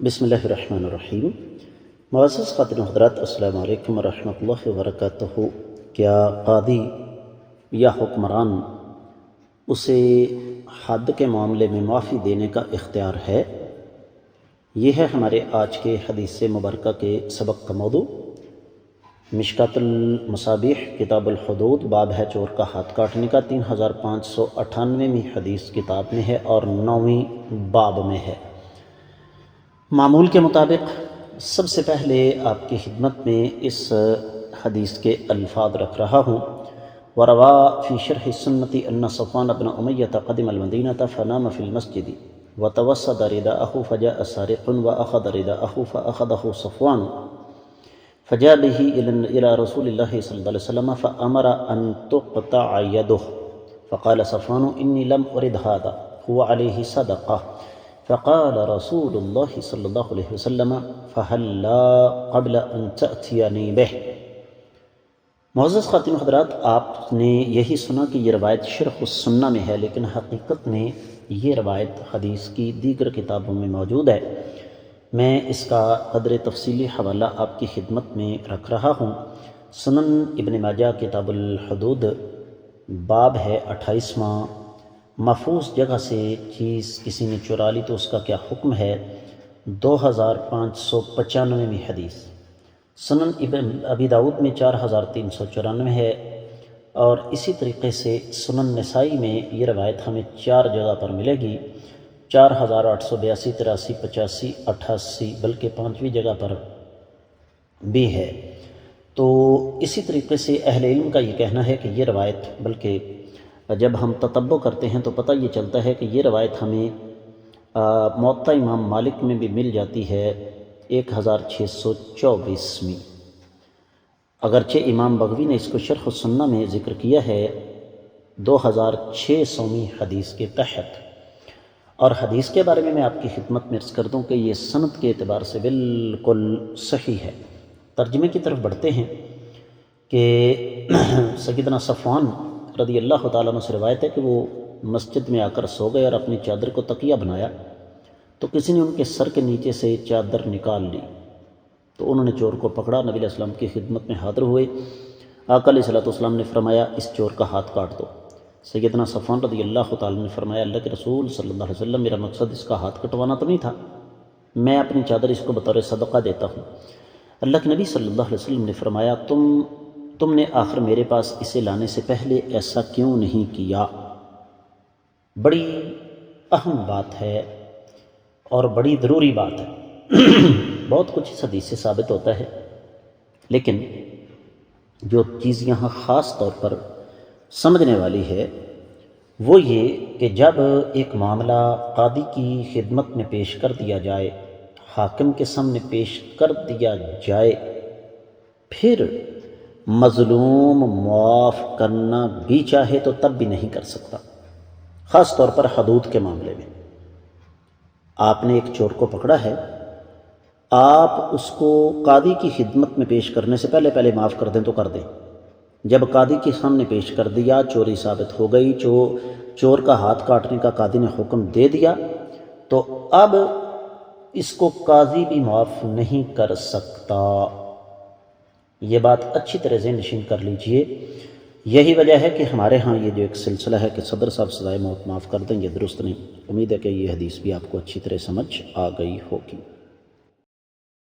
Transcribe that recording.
بسم اللہ الرحمن الرحیم۔ معزز خواتین و حضرات، السلام علیکم ورحمۃ اللہ وبرکاتہ۔ کیا قاضی یا حکمران اسے حد کے معاملے میں معافی دینے کا اختیار ہے؟ یہ ہے ہمارے آج کے حدیث مبارکہ کے سبق کا موضوع۔ مشکات المصابیح کتاب الحدود باب ہے چور کا ہاتھ کاٹنے کا، 3598ویں حدیث کتاب میں ہے اور 9ویں باب میں ہے۔ معمول کے مطابق سب سے پہلے آپ کی خدمت میں اس حدیث کے الفاظ رکھ رہا ہوں۔ وَرَوَى فِي شَرْحِ السُّنَّةِ أَنَّ صَفْوَانَ بْنَ أُمَيَّةَ قَدِمَ الْمَدِينَةَ فَنَامَ فِي الْمَسْجِدِ وَتَوَسَّدَ رِدَاءَهُ فَجَاءَ سَارِقٌ وَأَخَذَ رِدَاءَهُ فَأَخَذَهُ صَفْوَانُ فَجَاءَ بِهِ إِلَى رسول الله صلى الله عليه وسلم فأمر أن تقطع يده فقال صفوان إني لم أرد هذا هو عليه صدقة فقال رسول الله صلی اللہ علیہ وسلم فهلا قبل ان تأتینی به۔ معزز خواتین و حضرات، آپ نے یہی سنا کہ یہ روایت شرح السنہ میں ہے، لیکن حقیقت میں یہ روایت حدیث کی دیگر کتابوں میں موجود ہے۔ میں اس کا قدر تفصیلی حوالہ آپ کی خدمت میں رکھ رہا ہوں۔ سنن ابن ماجہ کتاب الحدود باب ہے 28واں۔ محفوظ جگہ سے چیز کسی نے چرا لی تو اس کا کیا حکم ہے؟ 2595ویں حدیث۔ سنن ابن ابی داؤد میں 4394 ہے، اور اسی طریقے سے سنن نسائی میں یہ روایت ہمیں 4 جگہ پر ملے گی، 4882، 83، 85، 88، بلکہ 5ویں جگہ پر بھی ہے۔ تو اسی طریقے سے اہل علم کا یہ کہنا ہے کہ یہ روایت، بلکہ جب ہم تتبع کرتے ہیں تو پتہ یہ چلتا ہے کہ یہ روایت ہمیں موطا امام مالک میں بھی مل جاتی ہے 1624 اگرچہ امام بغوی نے اس کو شرح السنہ میں ذکر کیا ہے 2600ویں حدیث کے تحت۔ اور حدیث کے بارے میں آپ کی خدمت میں عرض کر دوں کہ یہ سند کے اعتبار سے بالکل صحیح ہے۔ ترجمے کی طرف بڑھتے ہیں کہ سیدنا صفوان رضی اللہ تعالیٰ عنہ سے روایت ہے کہ وہ مسجد میں آ کر سو گئے اور اپنی چادر کو تکیہ بنایا تو کسی نے ان کے سر کے نیچے سے چادر نکال لی، تو انہوں نے چور کو پکڑا، نبی علیہ السلام کی خدمت میں حاضر ہوئے۔ آقا علیہ السلام نے فرمایا اس چور کا ہاتھ کاٹ دو۔ سیدنا صفوان رضی اللہ تعالیٰ نے فرمایا اللہ کے رسول صلی اللہ علیہ وسلم، میرا مقصد اس کا ہاتھ کٹوانا تو نہیں تھا، میں اپنی چادر اس کو بطور صدقہ دیتا ہوں۔ اللہ کے نبی صلی اللہ علیہ وسلم نے فرمایا تم نے آخر میرے پاس اسے لانے سے پہلے ایسا کیوں نہیں کیا؟ بڑی اہم بات ہے اور بڑی ضروری بات ہے۔ بہت کچھ اس حدیث سے ثابت ہوتا ہے، لیکن جو چیز یہاں خاص طور پر سمجھنے والی ہے وہ یہ کہ جب ایک معاملہ قاضی کی خدمت میں پیش کر دیا جائے، حاکم کے سامنے پیش کر دیا جائے، پھر مظلوم معاف کرنا بھی چاہے تو تب بھی نہیں کر سکتا، خاص طور پر حدود کے معاملے میں۔ آپ نے ایک چور کو پکڑا ہے، آپ اس کو قاضی کی خدمت میں پیش کرنے سے پہلے معاف کر دیں تو کر دیں۔ جب قاضی کے سامنے پیش کر دیا، چوری ثابت ہو گئی، چور کا ہاتھ کاٹنے کا قاضی نے حکم دے دیا، تو اب اس کو قاضی بھی معاف نہیں کر سکتا۔ یہ بات اچھی طرح ذہن نشین کر لیجئے۔ یہی وجہ ہے کہ ہمارے ہاں یہ جو ایک سلسلہ ہے کہ صدر صاحب سزائے موت معاف کر دیں، یہ درست نہیں۔ امید ہے کہ یہ حدیث بھی آپ کو اچھی طرح سمجھ آ گئی ہوگی۔